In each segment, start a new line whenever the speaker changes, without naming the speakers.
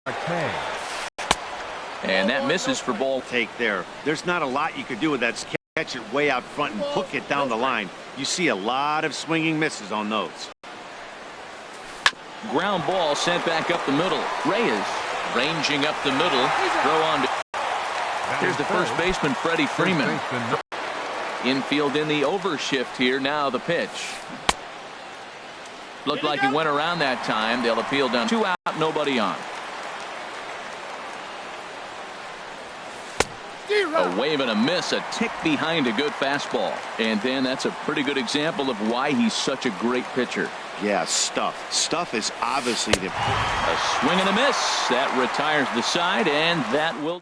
And that misses for ball.
Take there. There's not a lot you could do with that. Catch it way out front and hook it down the line. You see a lot of swinging misses on those.
Ground ball sent back up the middle. Reyes ranging up the middle. Throw on. Here's the first baseman, Freddie Freeman. Infield in the overshift here. Now the pitch. Looked like he went around that time. They'll appeal down. 2 out, nobody on. A wave and a miss, a tick behind a good fastball. And then that's a pretty good example of why he's such a great pitcher.
Yeah, Stuff is obviously the...
A swing and a miss. That retires the side, and that will...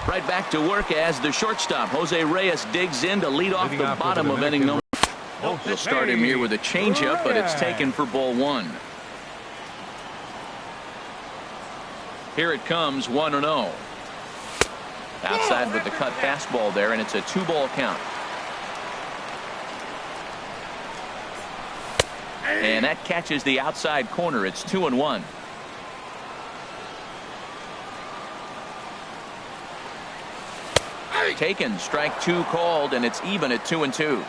Right back to work as the shortstop, Jose Reyes, digs in to lead off the bottom of inning number. They'll start him here with a changeup, but it's taken for ball 1. Here it comes, 1-0. Outside with the cut fastball there, and it's a 2-ball count. And that catches the outside corner. It's 2-1. Taken, strike 2 called, and it's even at 2-2.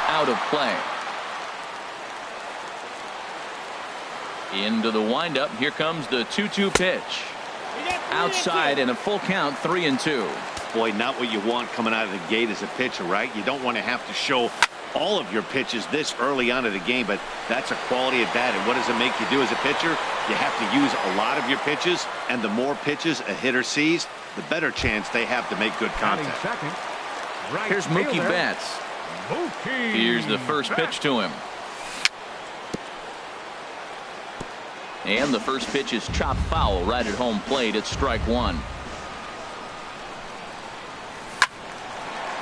Out of play. Into the windup. Here comes the 2-2 pitch. Outside and a full count, 3-2.
Boy, not what you want coming out of the gate as a pitcher, right? You don't want to have to show all of your pitches this early on in the game, but that's a quality at bat. And what does it make you do as a pitcher? You have to use a lot of your pitches, and the more pitches a hitter sees, the better chance they have to make good contact.
Here's Mookie Betts. Here's the first pitch to him. And the first pitch is chopped foul right at home plate. It's strike 1.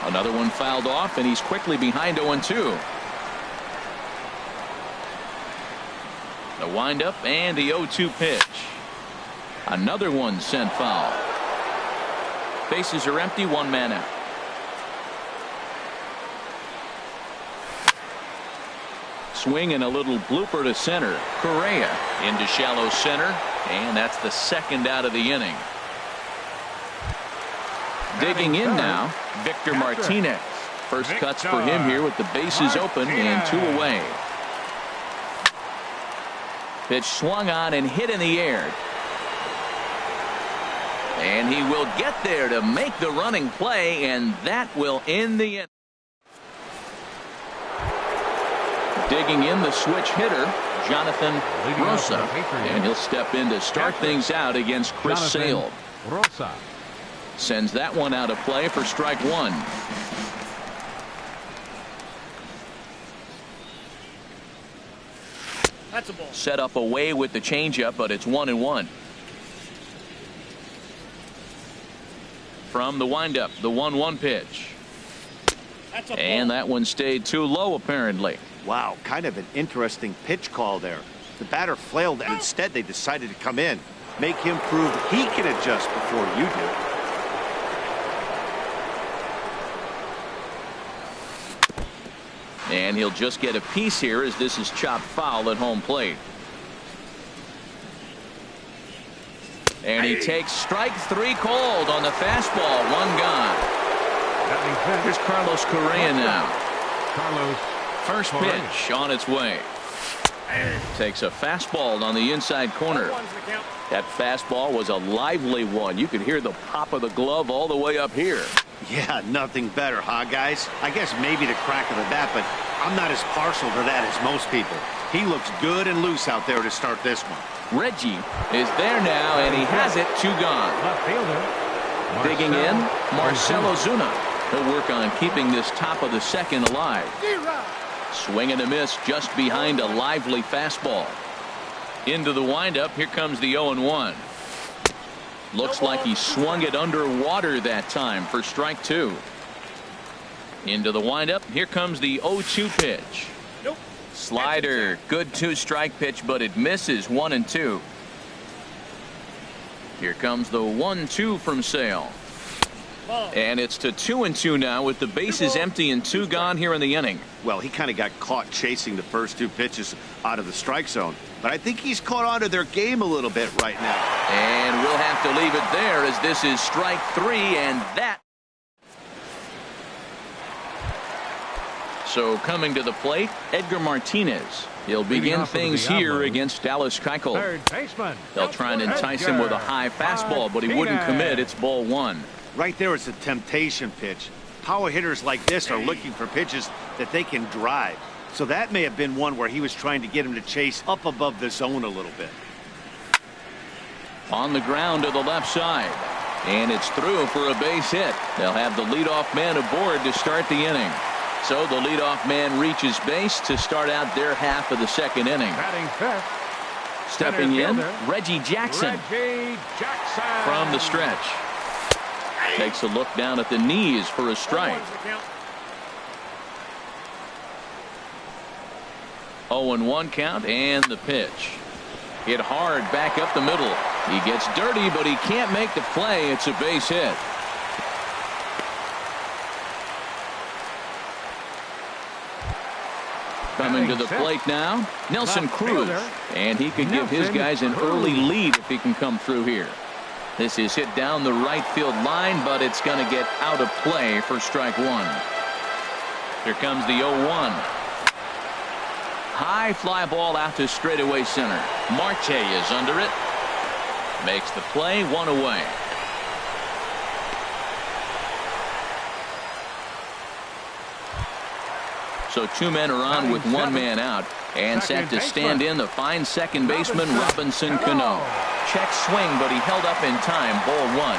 Another one fouled off, and he's quickly behind 0-2. The windup and the 0-2 pitch. Another one sent foul. Bases are empty, 1 man out. Swing and a little blooper to center. Correa into shallow center, and that's the second out of the inning. Digging in now, Victor Martinez. First cuts for him here with the bases open and 2 away. Pitch swung on and hit in the air. And he will get there to make the running play, and that will end the inning. Digging in, the switch hitter, Jonathan Rosa, and he'll step in to start things out against Chris Sale. Sends that one out of play for strike 1.
That's a ball.
Set up away with the changeup, but it's 1-1. From the windup, the 1-1 pitch. And that one stayed too low, apparently.
Wow, kind of an interesting pitch call there. The batter flailed, and instead they decided to come in, make him prove he can adjust before you do.
And he'll just get a piece here as this is chopped foul at home plate. And he takes strike 3 called on the fastball. 1 gone. Here's Carlos Correa now. First pitch on its way. Takes a fastball on the inside corner. That fastball was a lively one. You could hear the pop of the glove all the way up here.
Yeah, nothing better, huh, guys? I guess maybe the crack of the bat, but I'm not as partial to that as most people. He looks good and loose out there to start this one.
Reggie is there now, and he has it. 2 gone. Digging in, Marcell Ozuna. He'll work on keeping this top of the second alive. Swing and a miss just behind a lively fastball. Into the windup. Here comes the 0-1. Looks like he swung it underwater that time for strike 2. Into the windup. Here comes the 0-2 pitch. Slider. Good 2-strike pitch, but it misses. 1-2. Here comes the 1-2 from Sale. And it's to 2-2 now with the bases empty and 2 gone here in the inning.
Well, he kind of got caught chasing the first 2 pitches out of the strike zone. But I think he's caught on to their game a little bit right now.
And we'll have to leave it there as this is strike 3, and that. So coming to the plate, Edgar Martinez. He'll begin things here against Dallas Keuchel. They'll try and entice him with a high fastball, but he wouldn't commit. It's ball 1.
Right there is a temptation pitch. Power hitters like this are looking for pitches that they can drive. So that may have been one where he was trying to get him to chase up above the zone a little bit.
On the ground to the left side. And it's through for a base hit. They'll have the leadoff man aboard to start the inning. So the leadoff man reaches base to start out their half of the second inning. Stepping in, Reggie Jackson from the stretch. Takes a look down at the knees for a strike. 0-1 count and the pitch. Hit hard back up the middle. He gets dirty, but he can't make the play. It's a base hit. Coming to the plate now, Nelson Cruz. And he could give his guys an early lead if he can come through here. This is hit down the right field line, but it's going to get out of play for strike 1. Here comes the 0-1. High fly ball out to straightaway center. Marte is under it. Makes the play, 1 away. So 2 men are on with 1 man out. And set to stand in the fine second baseman Robinson Cano. Check swing, but he held up in time. Ball 1.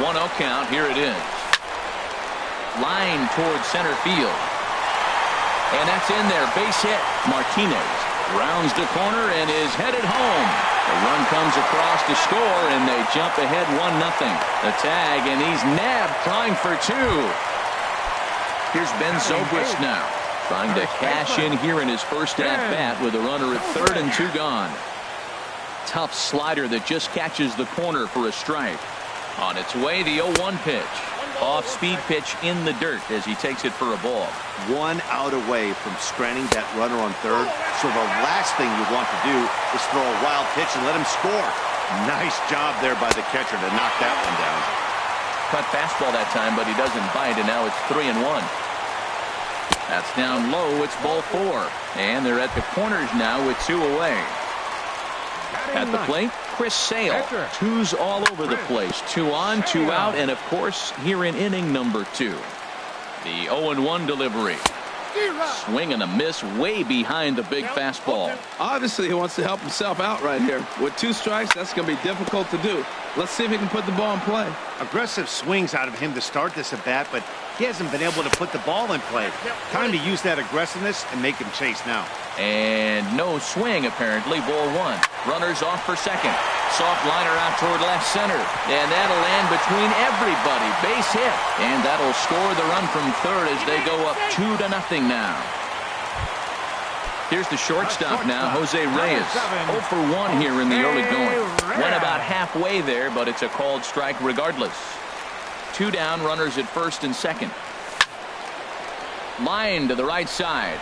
1-0 count. Here it is. Line towards center field. And that's in there. Base hit. Martinez rounds the corner and is headed home. The run comes across to score, and they jump ahead 1-0. The tag, and he's nabbed, trying for 2. Here's Ben Zobrist now, trying to cash in here in his first at-bat with a runner at third and 2 gone. Tough slider that just catches the corner for a strike. On its way, the 0-1 pitch. Off-speed pitch in the dirt as he takes it for a ball.
1 out away from stranding that runner on third. So the last thing you want to do is throw a wild pitch and let him score. Nice job there by the catcher to knock that one down.
Cut fastball that time, but he doesn't bite, and now it's 3-1. That's down low. It's ball 4. And they're at the corners now with 2 away. At the plate, Chris Sale. 2s all over the place. 2 on, 2 out, and of course, here in inning number 2. The 0-1 delivery. Swing and a miss way behind the big fastball.
Obviously, he wants to help himself out right here. With 2 strikes, that's going to be difficult to do. Let's see if he can put the ball in play.
Aggressive swings out of him to start this at bat, but he hasn't been able to put the ball in play. Time to use that aggressiveness and make him chase now.
And no swing, apparently. Ball 1. Runners off for second. Soft liner out toward left center. And that'll land between everybody. Base hit. And that'll score the run from third as they go up 2-0 now. Here's the shortstop now, Jose Reyes. 0 for 1 here in the early going. Went about halfway there, but it's a called strike regardless. 2 down, runners at first and second. Line to the right side.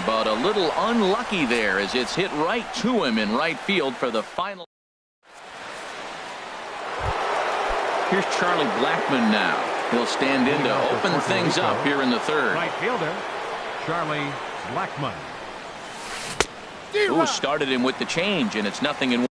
But a little unlucky there as it's hit right to him in right field for the final. Here's Charlie Blackmon now. He'll stand in to open things up here in the third.
Right fielder, Charlie Blackmon.
Who started him with the change, and it's 0-1.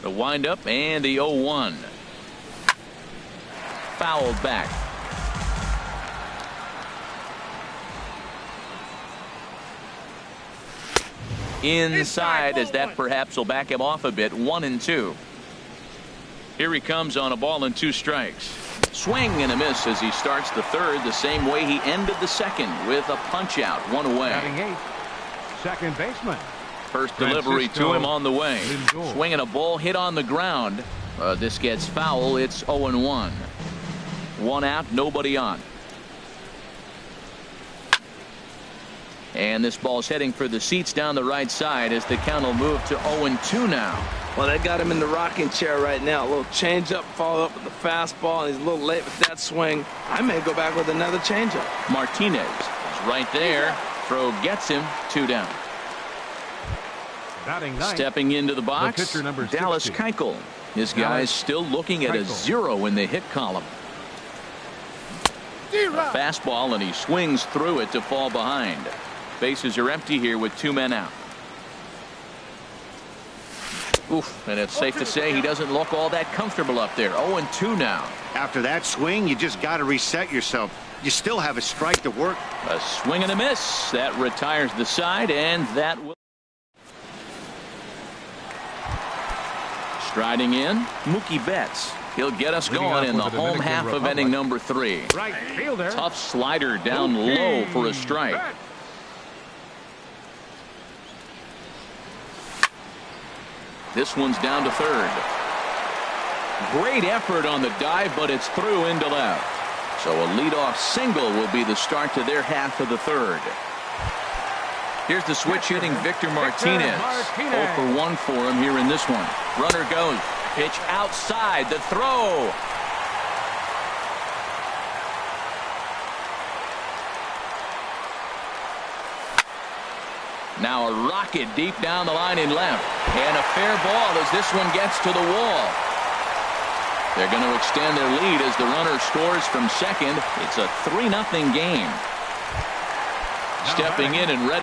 The windup and the 0-1. Fouled back. Inside, as that perhaps will back him off a bit. 1-2. Here he comes on a ball and 2 strikes. Swing and a miss as he starts the third the same way he ended the second with a punch out. 1 away.
Batting 8, second baseman.
First delivery to him on the way. Swinging a ball hit on the ground. This gets foul. It's 0-1. One out, nobody on. And this ball's heading for the seats down the right side as the count will move to 0-2 now.
Well, they got him in the rocking chair right now. A little changeup, follow up with the fastball, and he's a little late with that swing. I may go back with another changeup.
Martinez is right there. Throw gets him. 2 down.
Batting ninth,
stepping into the box,
the pitcher number
Dallas
60.
Keuchel. His guys still looking at a 0 in the hit column. A fastball, and he swings through it to fall behind. Bases are empty here with 2 men out. Oof, and it's safe to say he doesn't look all that comfortable up there. 0-2 now.
After that swing, you just got to reset yourself. You still have a strike to work.
A swing and a miss. That retires the side, and that will. Striding in, Mookie Betts. He'll get us going in the home half of inning number 3.
Right fielder.
Tough slider down low for a strike. This one's down to third. Great effort on the dive, but it's through into left. So a leadoff single will be the start to their half of the third. Here's the switch hitting Victor Martinez. 0 for 1 for him here in this one. Runner goes. Pitch outside. The throw. Now a rocket deep down the line in left. And a fair ball as this one gets to the wall. They're going to extend their lead as the runner scores from second. It's a 3-0 game. Stepping in and ready.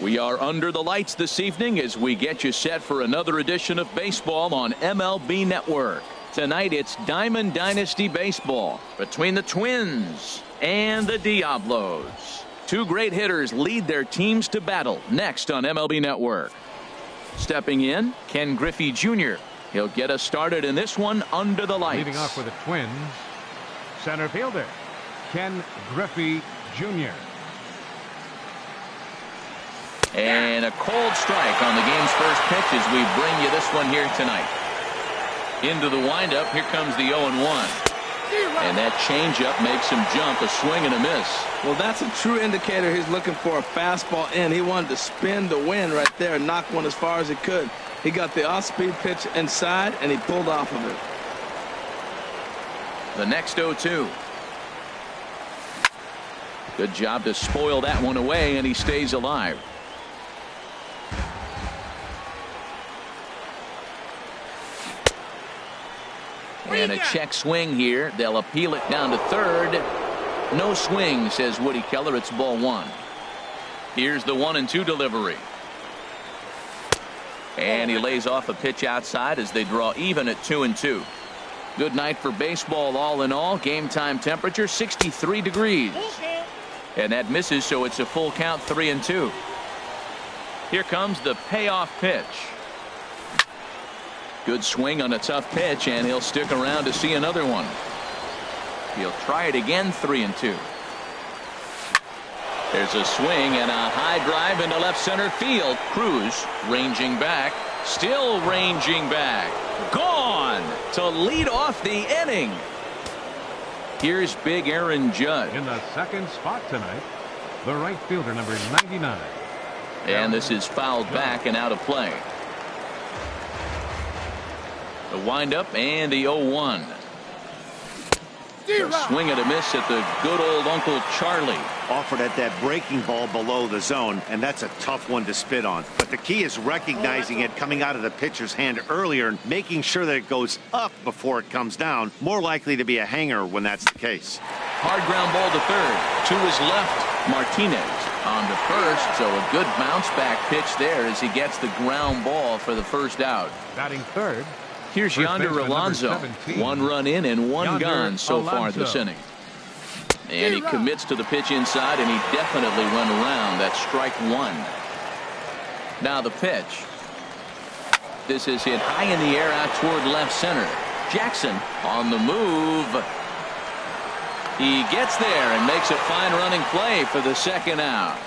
We are under the lights this evening as we get you set for another edition of baseball on MLB Network. Tonight it's Diamond Dynasty Baseball between the Twins and the Diablos. Two great hitters lead their teams to battle next on MLB Network. Stepping in, Ken Griffey Jr. He'll get us started in this one under the lights.
Leading off for the Twins, center fielder Ken Griffey Jr.
And a cold strike on the game's first pitch as we bring you this one here tonight. Into the windup, here comes the 0-1. And that changeup makes him jump, a swing and a miss.
Well, that's a true indicator he's looking for a fastball in. He wanted to spin the wind right there and knock one as far as he could. He got the off-speed pitch inside, and he pulled off of it.
The next 0-2. Good job to spoil that one away, and he stays alive. And a check swing here. They'll appeal it down to third. No swing, says Woody Keller. It's ball one. Here's the 1-2 delivery. And he lays off a pitch outside as they draw even at 2-2. Good night for baseball all in all. Game time temperature 63 degrees. And that misses, so it's a full count, 3-2. Here comes the payoff pitch. Good swing on a tough pitch, and he'll stick around to see another one. He'll try it again, 3-2. There's a swing and a high drive into left center field. Cruz ranging back, still ranging back. Gone to lead off the inning. Here's big Aaron Judge.
In the second spot tonight, the right fielder, number 99.
And this is fouled back and out of play. The windup and the 0-1. A swing and a miss at the good old Uncle Charlie.
Offered at that breaking ball below the zone, and that's a tough one to spit on. But the key is recognizing it coming out of the pitcher's hand earlier and making sure that it goes up before it comes down. More likely to be a hanger when that's the case.
Hard ground ball to third. To his left, Martinez on to first. So a good bounce back pitch there as he gets the ground ball for the first out.
Batting third,
here's Yonder Alonso. 1 run in and 1 gone so far this inning. And he commits to the pitch inside, and he definitely went around. That's strike 1. Now the pitch. This is hit high in the air out toward left center. Jackson on the move. He gets there and makes a fine running play for the second out.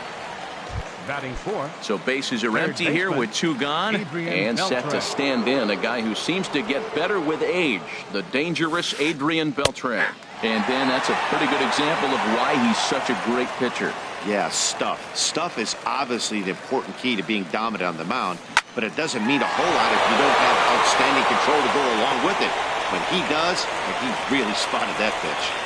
batting fourth.
So bases are empty here with 2 gone and set to stand in a guy who seems to get better with age, the dangerous Adrian Beltre. And then that's a pretty good example of why he's such a great pitcher.
Yeah, stuff. Stuff is obviously the important key to being dominant on the mound, but it doesn't mean a whole lot if you don't have outstanding control to go along with it. When he does, and he really spotted that pitch.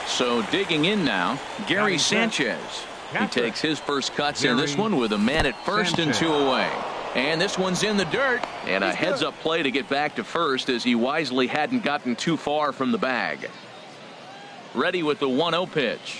So digging in now, Gary Sanchez. He takes his first cuts in this one with a man at first and 2 away. And this one's in the dirt. And a heads-up play to get back to first as he wisely hadn't gotten too far from the bag. Ready with the 1-0 pitch.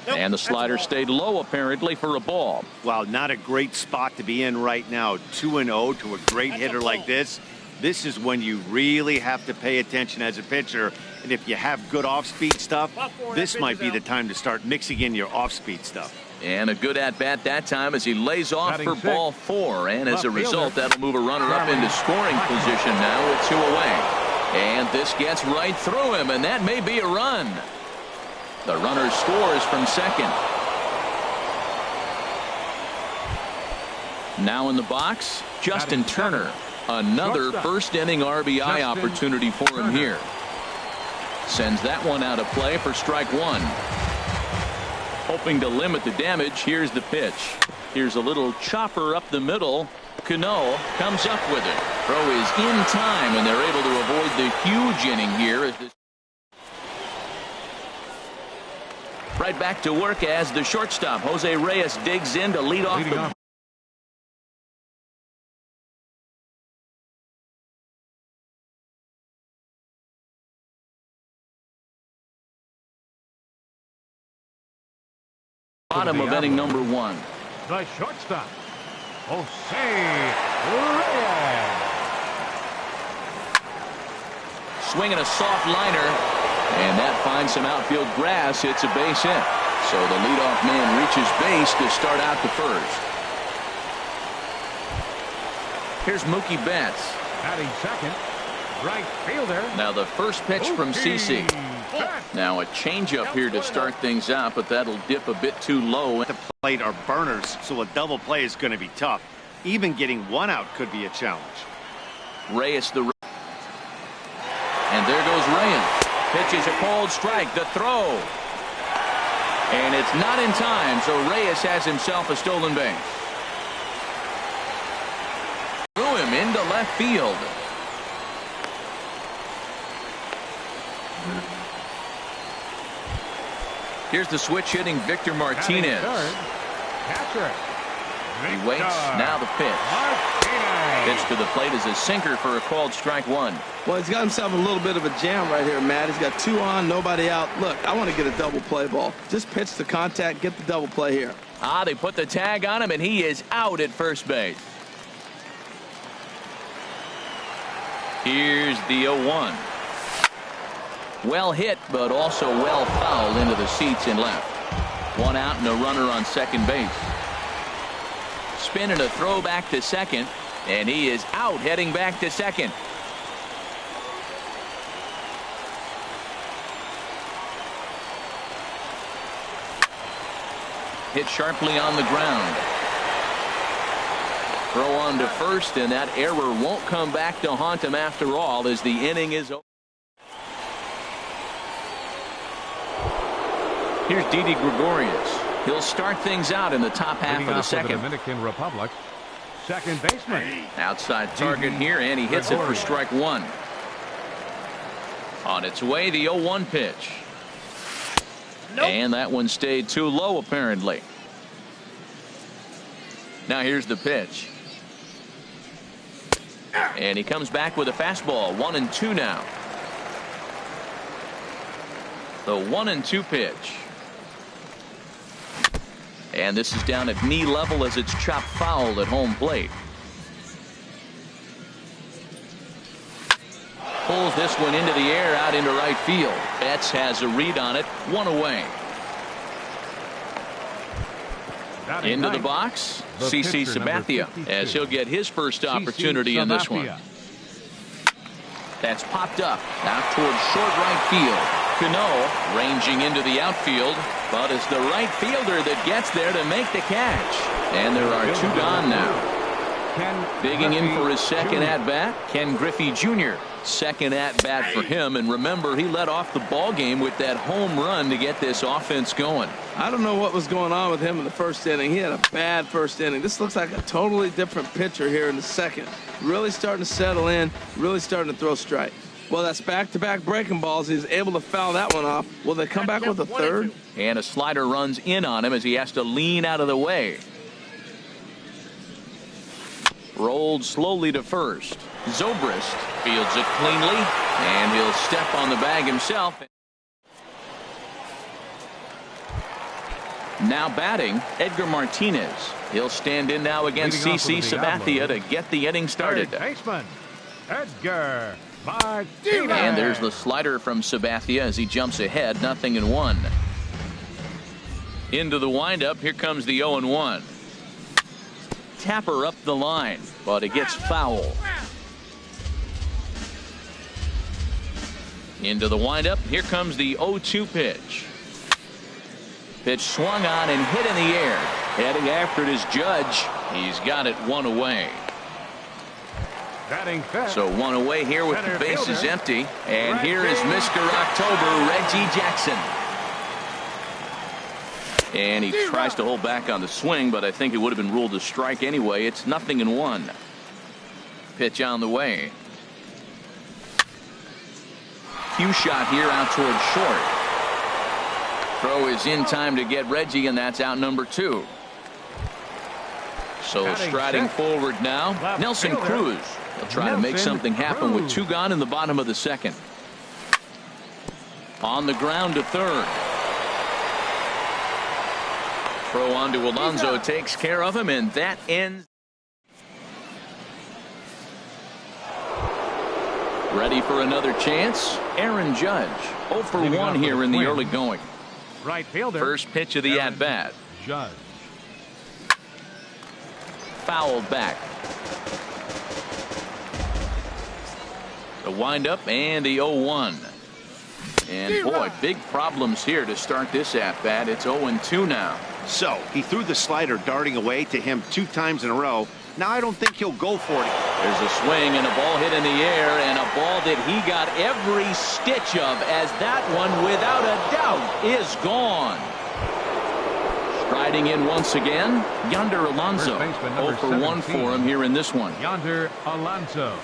And the slider stayed low apparently for a ball.
Well, not a great spot to be in right now. 2-0 to a great hitter like this. This is when you really have to pay attention as a pitcher. And if you have good off-speed stuff, this might be the time to start mixing in your off-speed stuff.
And a good at-bat that time as he lays off for ball 4. And as a result, that'll move a runner up into scoring position now with 2 away. And this gets right through him, and that may be a run. The runner scores from second. Now in the box, Justin Turner. Another first-inning RBI opportunity for him here. Sends that one out of play for strike 1. Hoping to limit the damage, here's the pitch. Here's a little chopper up the middle. Cano comes up with it. Throw is in time, and they're able to avoid the huge inning here. As this right back to work as the shortstop, Jose Reyes, digs in to lead off the bottom of inning number 1.
The shortstop, Jose Reyes.
Swinging a soft liner, and that finds some outfield grass. It's a base hit. So the leadoff man reaches base to start out the first. Here's Mookie Betts.
Batting second, right fielder.
Now the first pitch from CC. Now a changeup here to start things out, but that'll dip a bit too low.
The plate are burners, so a double play is going to be tough. Even getting one out could be a challenge.
Reyes the. And there goes Reyes. Pitches a cold strike. The throw. And it's not in time, so Reyes has himself a stolen base. Threw him into left field. Here's the switch hitting Victor Martinez. He waits. Now the pitch. Pitch to the plate is a sinker for a called strike 1.
Well, he's got himself a little bit of a jam right here, Matt. He's got 2 on, nobody out. Look, I want to get a double play ball. Just pitch the contact, get the double play here.
They put the tag on him, and he is out at first base. Here's the 0-1. Well hit, but also well fouled into the seats and left. 1 out and a runner on second base. Spin and a throw back to second, and he is out heading back to second. Hit sharply on the ground. Throw on to first, and that error won't come back to haunt him after all as the inning is over. Here's Didi Gregorius. He'll start things out in the top half of the second.
The Dominican Republic, second baseman.
Outside target here, and he hits it for strike 1. On its way, the 0-1 pitch. Nope. And that one stayed too low, apparently. Now here's the pitch. And he comes back with a fastball. 1-2 now. The 1-2 pitch. And this is down at knee level as it's chopped foul at home plate. Pulls this one into the air out into right field. Betts has a read on it. 1 away. Into the box, CC Sabathia, as he'll get his first opportunity in this one. That's popped up out towards short right field. Cano ranging into the outfield, but it's the right fielder that gets there to make the catch. And there are 2 gone now. Digging in for his second at-bat, Ken Griffey Jr. Second at-bat for him, and remember, he led off the ball game with that home run to get this offense going.
I don't know what was going on with him in the first inning. He had a bad first inning. This looks like a totally different pitcher here in the second. Really starting to settle in, really starting to throw strikes. Well, that's back-to-back breaking balls. He's able to foul that one off. Will they come back with a third?
And a slider runs in on him as he has to lean out of the way. Rolled slowly to first. Zobrist fields it cleanly, and he'll step on the bag himself. Now batting, Edgar Martinez. He'll stand in now against CC Sabathia to get the inning started.
Baseman, Edgar Martinez.
And there's the slider from Sabathia as he jumps ahead, 0-1. Into the windup, here comes the 0-1. Tapper up the line, but it gets foul. Into the windup, here comes the 0-2 pitch. Pitch swung on and hit in the air. Heading after it is Judge. He's got it 1 away. So 1 away here with the bases empty. And here is Mr. October, Reggie Jackson. And he tries to hold back on the swing, but I think it would have been ruled a strike anyway. It's 0-1. Pitch on the way. Cue shot here out towards short. Throw is in time to get Reggie, and that's out number 2. So striding forward now, Nelson Cruz. He'll try to make something happen with 2 gone in the bottom of the second. On the ground to third. Throw on to Alonso takes care of him, and that ends. Ready for another chance. Aaron Judge 0 for 1 here in the early going.
Right fielder.
First pitch of the at-bat.
Judge.
Fouled back. The windup and the 0-1. And boy, big problems here to start this at-bat. It's 0-2 now.
So he threw the slider darting away to him 2 times in a row. Now I don't think he'll go for it.
There's a swing and a ball hit in the air, and a ball that he got every stitch of, as that one without a doubt is gone. Striding in once again, Yonder Alonso. 0 for 1 for him here in this one.
Yonder Alonso.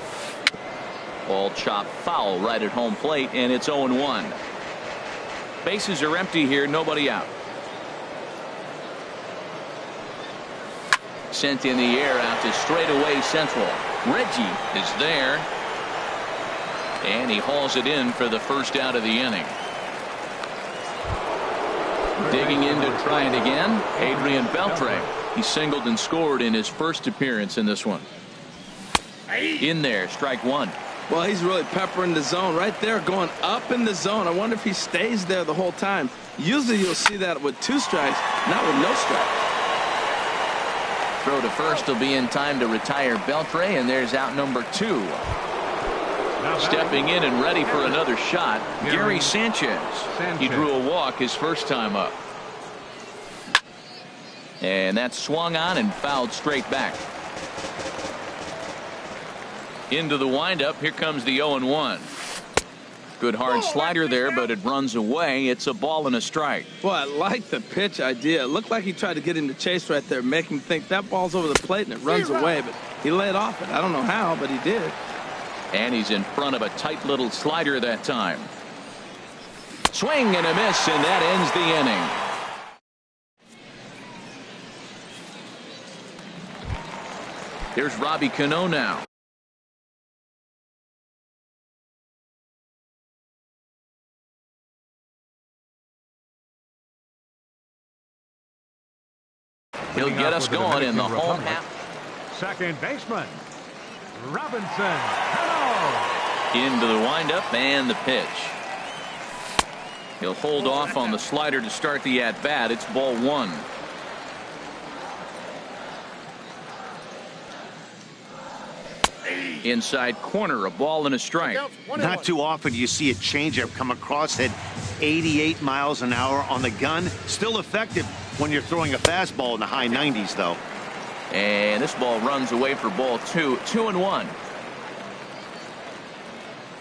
Ball chopped foul right at home plate, and it's 0-1. Bases are empty here, nobody out. Sent in the air out to straightaway central. Reggie is there, and he hauls it in for the first out of the inning. Digging in to try it again, Adrian Beltre. He singled and scored in his first appearance in this one. In there, strike one.
Well, he's really peppering the zone right there, going up in the zone. I wonder if he stays there the whole time. Usually you'll see that with 2 strikes, not with no strikes.
Throw to first will be in time to retire Beltre, and there's out number 2. Stepping in and ready for another shot, Gary Sanchez. He drew a walk his first time up. And that's swung on and fouled straight back. Into the windup. Here comes the 0-1. Good hard slider there, but it runs away. It's a ball and a strike.
Well, I like the pitch idea. It looked like he tried to get him to chase right there, make him think that ball's over the plate and it runs away, but he laid off it. I don't know how, but he did.
And he's in front of a tight little slider that time. Swing and a miss, and that ends the inning. Here's Robbie Cano now. He'll get us going in the home half.
Second baseman, Robinson. Hello.
Into the windup and the pitch. He'll hold off on the slider to start the at-bat. It's ball 1. Inside corner, a ball and a strike.
Not too often do you see a changeup come across at 88 miles an hour on the gun. Still effective when you're throwing a fastball in the high 90s, though.
And this ball runs away for ball 2. 2-1.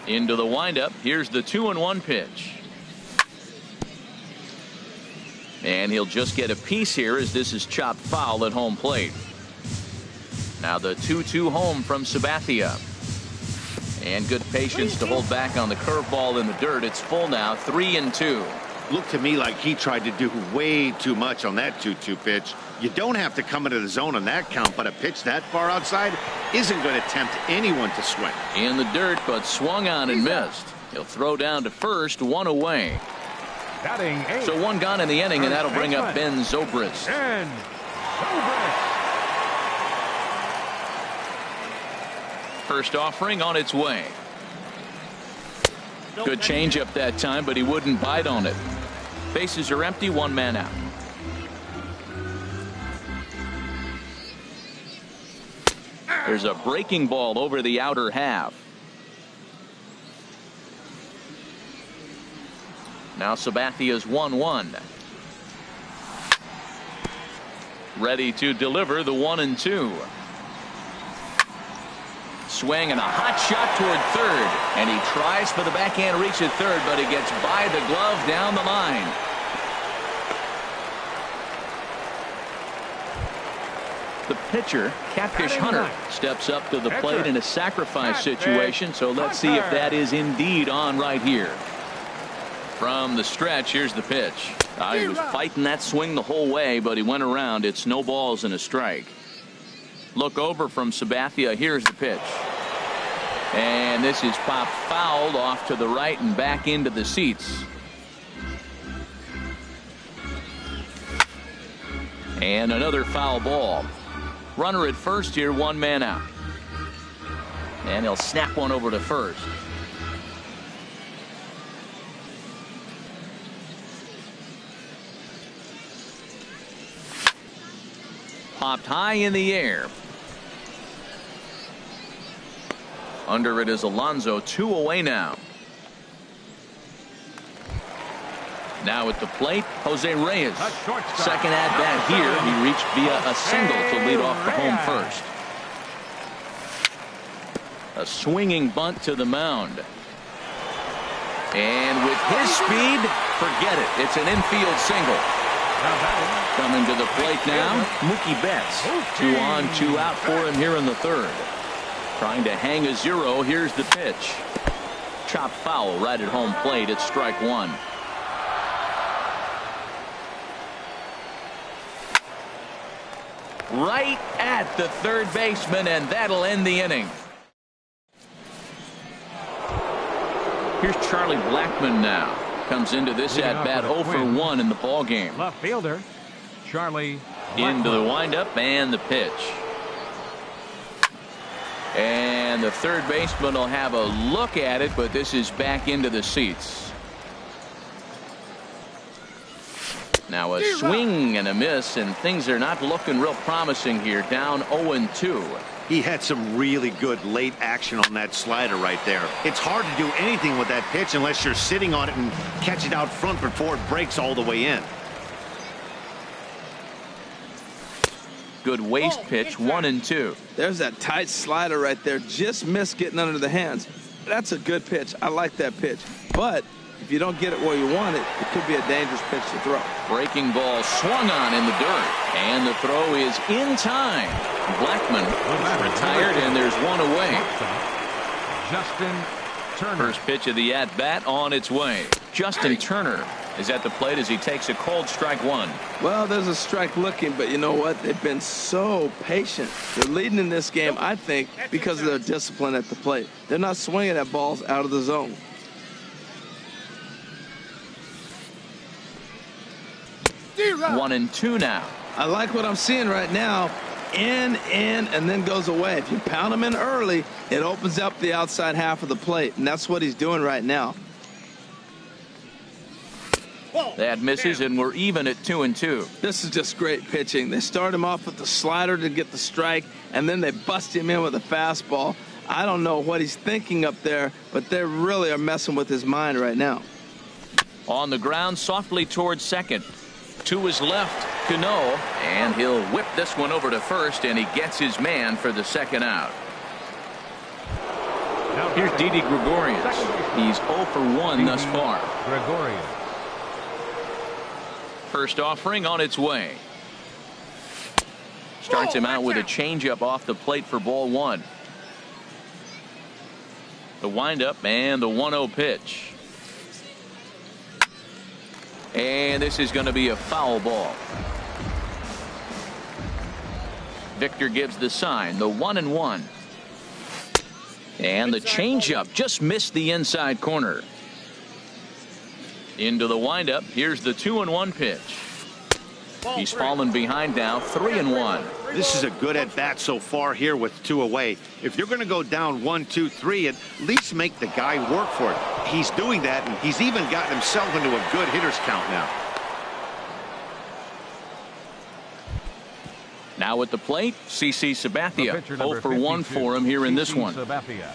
Into the windup. Here's the 2-1 pitch. And he'll just get a piece here as this is chopped foul at home plate. Now the 2-2 home from Sabathia. And good patience to hold back on the curveball in the dirt. It's full now, 3-2.
Looked to me like he tried to do way too much on that 2-2 pitch. You don't have to come into the zone on that count, but a pitch that far outside isn't going to tempt anyone to swing.
In the dirt, but swung on and missed. He'll throw down to first, 1 away.
Batting 8.
So 1 gone in the inning, and that'll bring up Ben Zobrist.
Ben Zobrist.
First offering on its way. Good changeup that time, but he wouldn't bite on it. Bases are empty, 1 man out. There's a breaking ball over the outer half. Now Sabathia's 1-1. Ready to deliver the 1-2. Swing and a hot shot toward third, and he tries for the backhand reach at third, but he gets by the glove down the line. The pitcher, Catfish Hunter, steps up to the plate in a sacrifice situation, so let's see if that is indeed on right here. From the stretch, here's the pitch. He was fighting that swing the whole way, but he went around. It's no balls and a strike. Look over from Sabathia. Here's the pitch. And this is popped fouled off to the right and back into the seats. And another foul ball. Runner at first here, 1 man out. And he'll snap one over to first. Popped high in the air. Under it is Alonso, 2 away now. Now at the plate, Jose Reyes. Second at bat here. He reached via a single to lead off the home first. A swinging bunt to the mound. And with his speed, forget it. It's an infield single. Coming to the plate now, Mookie Betts. 2 on, 2 out for him here in the third. Trying to hang a 0. Here's the pitch. Chopped foul right at home plate. It's strike 1. Right at the third baseman, and that'll end the inning. Here's Charlie Blackmon now. Comes into this at bat 0 for 1 in the ball game.
Left fielder Charlie Blackmon.
Into the windup and the pitch. And the third baseman will have a look at it, but this is back into the seats. Now a swing and a miss, and things are not looking real promising here. Down 0-2.
He had some really good late action on that slider right there. It's hard to do anything with that pitch unless you're sitting on it and catch it out front before it breaks all the way in.
Good waist pitch, 1-2.
There's that tight slider right there. Just missed getting under the hands. That's a good pitch. I like that pitch. But if you don't get it where you want it, it could be a dangerous pitch to throw.
Breaking ball swung on in the dirt. And the throw is in time. Blackmon retired, and there's 1 away.
Justin Turner.
First pitch of the at-bat on its way. Justin Turner is at the plate as he takes a cold strike 1.
Well, there's a strike looking, but you know what? They've been so patient. They're leading in this game, I think, because of their discipline at the plate. They're not swinging at balls out of the zone.
One and 2 now.
I like what I'm seeing right now. In, and then goes away. If you pound him in early, it opens up the outside half of the plate, and that's what he's doing right now.
That misses, and we're even at 2-2.
This is just great pitching. They start him off with the slider to get the strike, and then they bust him in with a fastball. I don't know what he's thinking up there, but they really are messing with his mind right now.
On the ground, softly towards second. To his left, Cano, and he'll whip this one over to first, and he gets his man for the second out. Here's Didi Gregorius. He's 0 for 1 thus far.
Gregorius.
First offering on its way. Starts him out with a changeup off the plate for ball 1. The windup and the 1-0 pitch. And this is going to be a foul ball. Victor gives the sign, the 1-1. And the changeup just missed the inside corner. Into the windup. Here's the 2-1 pitch. He's fallen behind now, 3-1.
This is a good at bat so far here with 2 away. If you're going to go down 1, 2, 3, at least make the guy work for it. He's doing that, and he's even gotten himself into a good hitter's count now.
Now at the plate, CC Sabathia. 0 for 1 for him here in this one.
Sabathia.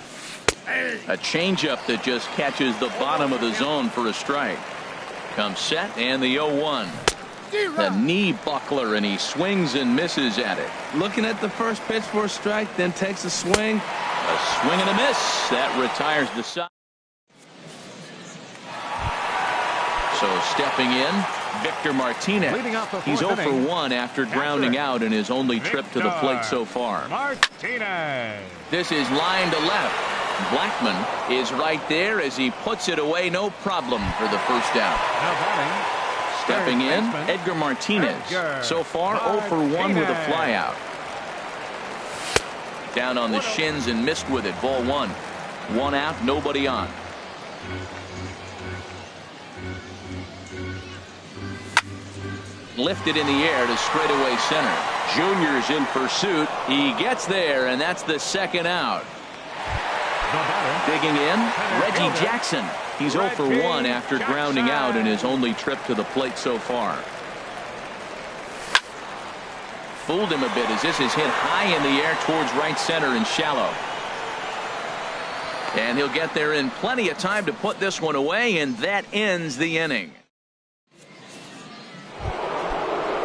A changeup that just catches the bottom of the zone for a strike. Comes set, and the 0-1. The knee buckler, and he swings and misses at it.
Looking at the first pitch for a strike, then takes a swing.
A swing and a miss. That retires the side. So stepping in, Victor Martinez. He's 0 for 1 after grounding out in his only trip to the plate so far.
Martinez.
This is line to left. Blackmon is right there as he puts it away, no problem for the first out. Stepping in, Edgar Martinez. So far, 0 for 1 with a flyout. Down on the shins and missed with it. Ball 1. 1 out, nobody on. lifted in the air to straightaway center. Junior's in pursuit. He gets there, and that's the second out. Digging in, Reggie Jackson. He's 0 for 1 after grounding out in his only trip to the plate so far. Fooled him a bit as this is hit high in the air towards right center and shallow. And he'll get there in plenty of time to put this one away, and that ends the inning.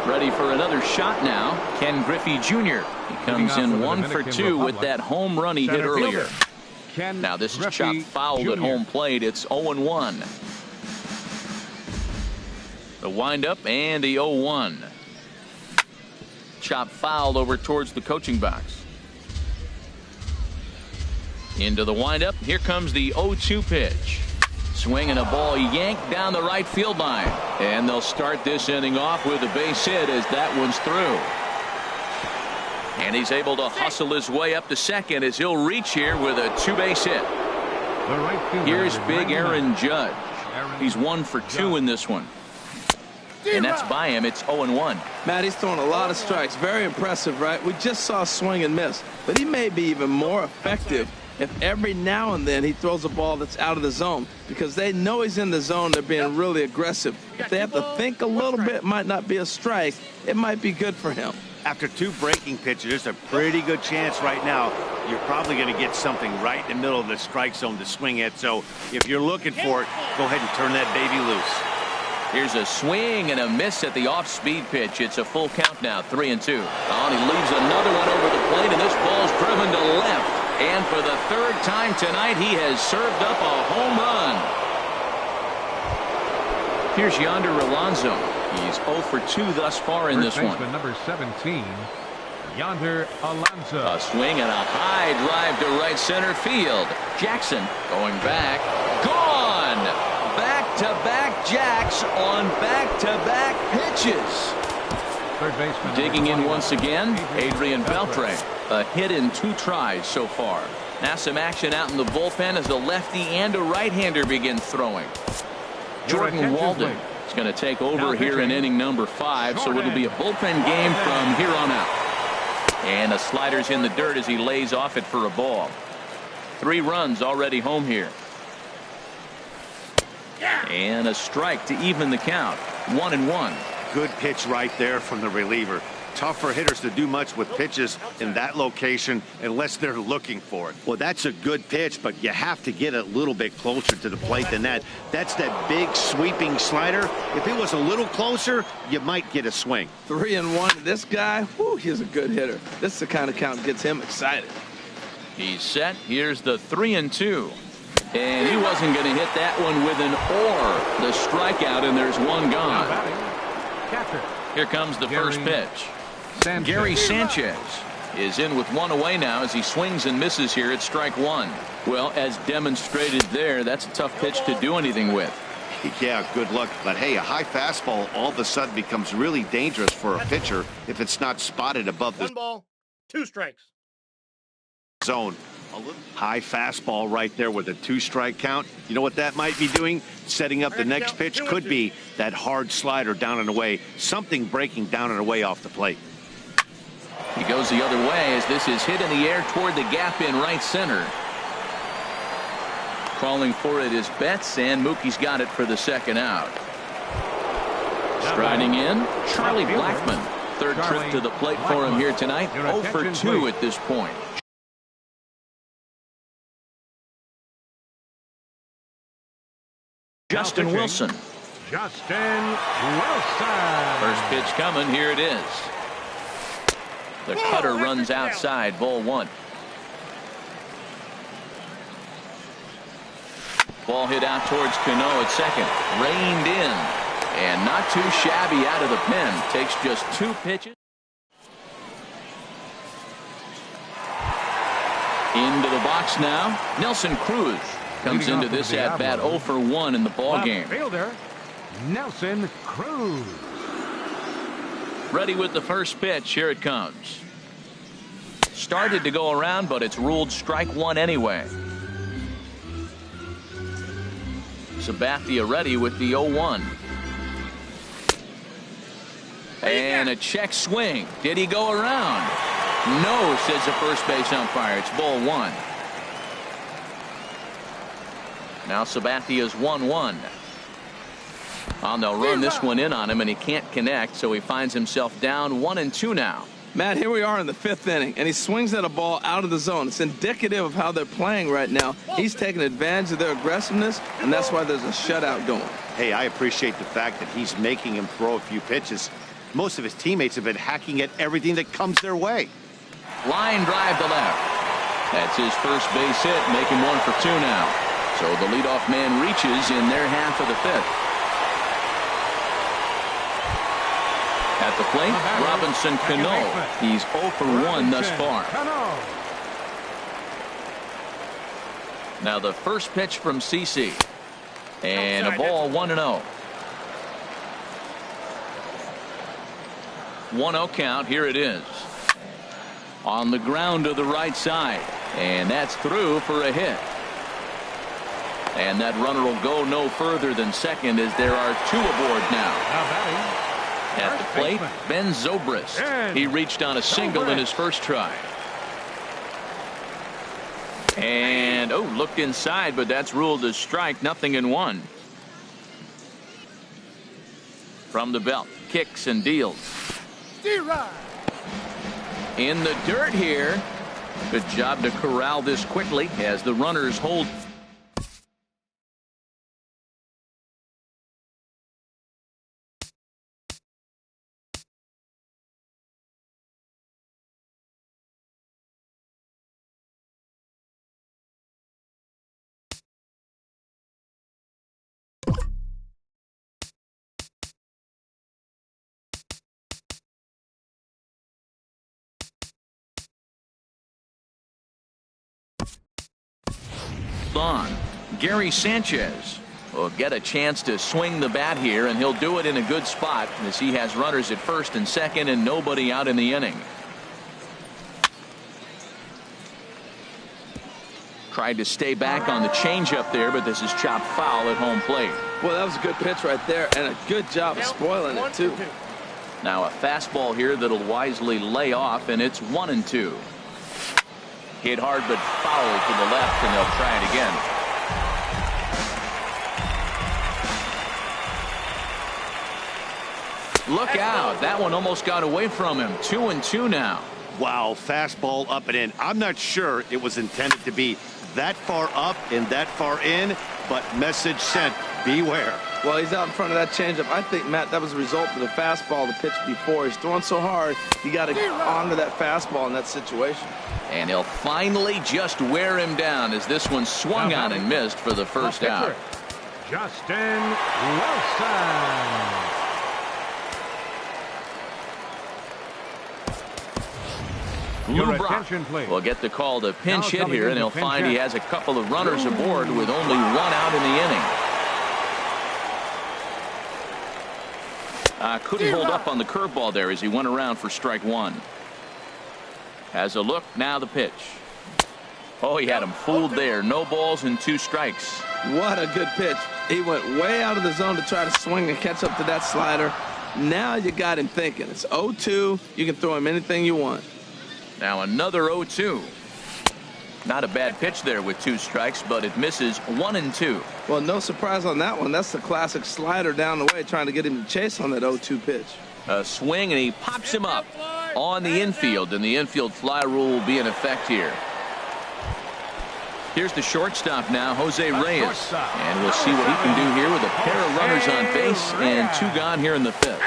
Ready for another shot now, Ken Griffey Jr. He comes in 1 for 2 with that home run he hit earlier. Now this is chopped fouled at home plate. It's 0-1. The windup and the 0-1. Chop fouled over towards the coaching box. Into the windup. Here comes the 0-2 pitch. Swinging a ball yanked down the right field line. And they'll start this inning off with a base hit as that one's through. And he's able to hustle his way up to second as he'll reach here with a 2-base hit. Here's big Aaron Judge. He's 1 for 2 in this one. And that's by him. It's 0-1.
Matt, he's throwing a lot of strikes. Very impressive, right? We just saw swing and miss. But he may be even more effective if every now and then he throws a ball that's out of the zone, because they know he's in the zone. They're being really aggressive. If they have to think a little bit, it might not be a strike. It might be good for him.
After 2 breaking pitches, there's a pretty good chance right now you're probably going to get something right in the middle of the strike zone to swing at. So if you're looking for it, go ahead and turn that baby loose.
Here's a swing and a miss at the off-speed pitch. It's a full count now, 3-2. And he leaves another one over the plate, and this ball's driven to left. And for the 3rd time tonight, he has served up a home run. Here's Yonder Alonso. He's 0 for 2 thus far in this one.
Number 17, Yonder Alonso.
A swing and a high drive to right center field. Jackson going back. Gone! Back-to-back jacks on back-to-back pitches.
Third baseman
digging in once again, Adrian Beltre. A hit in 2 tries so far. Now some action out in the bullpen as a lefty and a right-hander begin throwing. Jordan Walden is going to take over here in inning number 5, so it'll be a bullpen game from here on out. And the slider's in the dirt as he lays off it for a ball. 3 runs already home here. And a strike to even the count. 1-1.
Good pitch right there from the reliever. Tough for hitters to do much with pitches in that location unless they're looking for it. Well, that's a good pitch, but you have to get a little bit closer to the plate than that. That's that big sweeping slider. If it was a little closer, you might get a swing.
3-1. This guy, whew, he's a good hitter. This is the kind of count that gets him excited.
He's set. Here's the 3-2. And he wasn't going to hit that one with an or. The strikeout, and there's one gone. Here comes the first pitch. Gary Sanchez is in with 1 away now as he swings and misses here at strike 1. Well, as demonstrated there, that's a tough pitch to do anything with.
Yeah, good luck. But hey, a high fastball all of a sudden becomes really dangerous for a pitcher if it's not spotted above the
1 ball, 2 strikes.
Zone. High fastball right there with a 2-strike count. You know what that might be doing? Setting up the next pitch. Could be that hard slider down and away. Something breaking down and away off the plate.
He goes the other way as this is hit in the air toward the gap in right center. Calling for it is Betts, and Mookie's got it for the second out. Striding in, Charlie Blackmon. 3rd trip to the plate for him here tonight. 0 for 2 at this point. Justin Wilson.
Justin Wilson.
First pitch coming. Here it is. The cutter runs outside. Ball 1. Ball hit out towards Cano at second. Reined in. And not too shabby out of the pen. Takes just 2 pitches. Into the box now. Nelson Cruz comes into this at bat 0 for 1 in the ball game.
Fielder Nelson Cruz.
Ready with the first pitch. Here it comes. Started to go around, but it's ruled strike 1 anyway. Sabathia ready with the 0-1. And a check swing. Did he go around? No, says the first base umpire. It's ball 1. Now Sabathia's 1-1. Oh, they'll run this one in on him, and he can't connect, so he finds himself down 1-2 now.
Matt, here we are in the 5th inning, and he swings at a ball out of the zone. It's indicative of how they're playing right now. He's taking advantage of their aggressiveness, and that's why there's a shutout going.
Hey, I appreciate the fact that he's making him throw a few pitches. Most of his teammates have been hacking at everything that comes their way.
Line drive to left. That's his first base hit, making 1 for 2 now. So the leadoff man reaches in their half of the 5th. At the plate, Robinson Cano. He's 0 for 1 thus far. Now the first pitch from CC. And a ball 1-0. 1-0 count. Here it is. On the ground to the right side. And that's through for a hit. And that runner will go no further than second as there are 2 aboard now. At the plate, Ben Zobrist. He reached on a single in his first try. And, looked inside, but that's ruled as strike. 0-1. From the belt, kicks and deals. In the dirt here. Good job to corral this quickly as the runners hold. On. Gary Sanchez will get a chance to swing the bat here, and he'll do it in a good spot as he has runners at first and second and nobody out in the inning. Tried to stay back on the changeup there, but this is chopped foul at home plate.
Well, that was a good pitch right there, and a good job of spoiling it, too.
Now a fastball here that'll wisely lay off, and it's 1-2. Hit hard but foul to the left, and they'll try it again. Look out. That one almost got away from him. 2-2 now.
Wow, fastball up and in. I'm not sure it was intended to be that far up and that far in, but message sent, beware.
Well, he's out in front of that changeup. I think, Matt, that was a result of the fastball the pitch before. He's throwing so hard, you got to get onto that fastball in that situation.
And he'll finally just wear him down as this one swung on and missed for the first out.
Justin Wilson.
Lou Brock will get the call to pinch hit here, and he'll find he has a couple of runners aboard with only 1 out in the inning. Couldn't hold up on the curveball there as he went around for strike 1. Has a look, now the pitch. Oh, he had him fooled there. No balls and 2 strikes.
What a good pitch. He went way out of the zone to try to swing and catch up to that slider. Now you got him thinking. It's 0-2. You can throw him anything you want.
Now another 0-2. Not a bad pitch there with 2 strikes, but it misses 1-2.
Well, no surprise on that one. That's the classic slider down the way, trying to get him to chase on that 0-2 pitch.
A swing, and he pops him up on the infield, and the infield fly rule will be in effect here. Here's the shortstop now, Jose Reyes. And we'll see what he can do here with a pair of runners on base and 2 gone here in the 5th.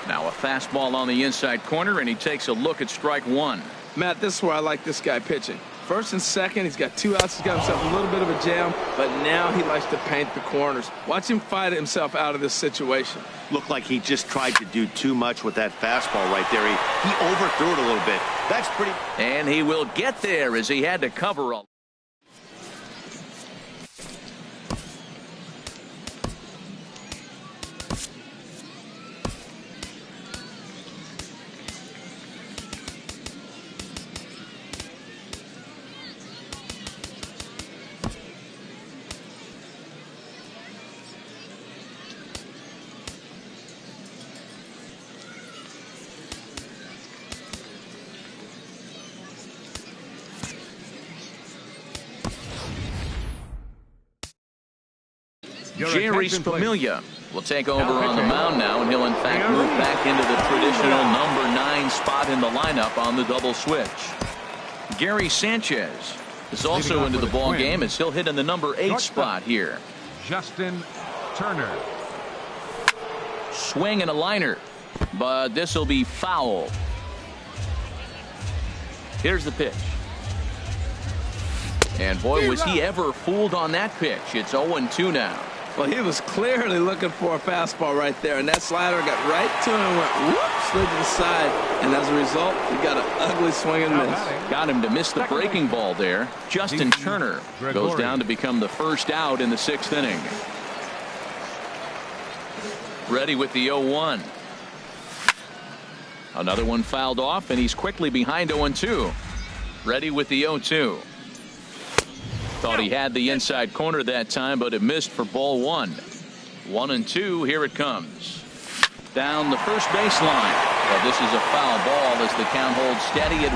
Now a fastball on the inside corner, and he takes a look at strike 1.
Matt, this is where I like this guy pitching. First and second, he's got 2 outs. He's got himself a little bit of a jam, but now he likes to paint the corners. Watch him fight himself out of this situation.
Looked like he just tried to do too much with that fastball right there. He overthrew it a little bit. That's pretty.
And he will get there as he had to cover all. Jerry Familia will take over on the mound now, and he'll in fact move back into the traditional number 9 spot in the lineup on the double switch. Gary Sanchez is also into the ball game as he'll hit in the number 8 spot here.
Justin Turner.
Swing and a liner, but this will be foul. Here's the pitch. And boy, was he ever fooled on that pitch. It's 0-2 now.
Well, he was clearly looking for a fastball right there, and that slider got right to him and went whoop, slid to the side, and as a result, he got an ugly swing and miss.
Got him to miss the breaking ball there. Justin Turner goes down to become the first out in the 6th inning. Ready with the 0-1. Another one fouled off, and he's quickly behind 0-2. Ready with the 0-2. Thought he had the inside corner that time, but it missed for ball 1. 1-2. Here it comes. Down the first baseline. Well, this is a foul ball as the count holds steady at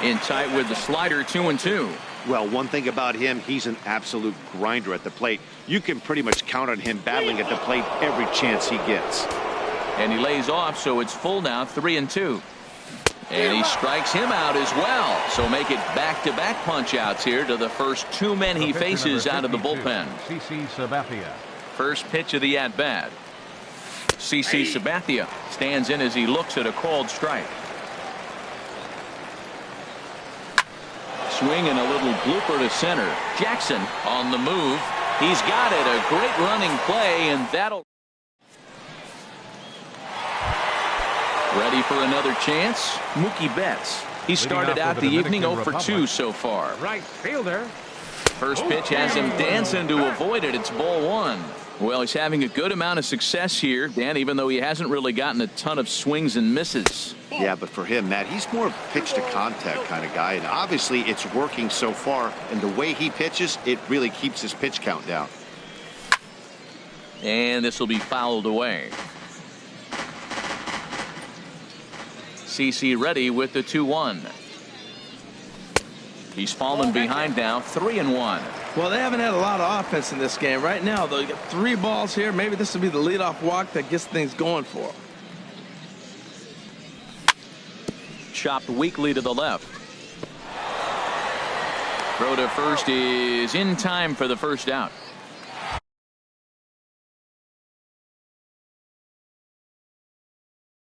1-2. In tight with the slider, 2-2.
Well, one thing about him, he's an absolute grinder at the plate. You can pretty much count on him battling at the plate every chance he gets.
And he lays off, so it's full now, 3-2. And he strikes him out as well. So make it back-to-back punch-outs here to the first 2 men he faces out of the bullpen.
CC Sabathia.
First pitch of the at-bat. CC Sabathia stands in as he looks at a called strike. Swing and a little blooper to center. Jackson on the move. He's got it. A great running play, and that'll... Ready for another chance? Mookie Betts. He started out the evening 0 for 2 so far.
Right fielder.
First pitch has him dancing to avoid it. It's ball 1. Well, he's having a good amount of success here, Dan, even though he hasn't really gotten a ton of swings and misses.
Yeah, but for him, Matt, he's more of a pitch to contact kind of guy, and obviously it's working so far, and the way he pitches, it really keeps his pitch count down.
And this will be fouled away. CC ready with the 2-1. He's fallen behind now, 3-1.
Well, they haven't had a lot of offense in this game. Right now, though, you got 3 balls here. Maybe this will be the leadoff walk that gets things going for them.
Chopped weakly to the left. Throw to first is in time for the first out.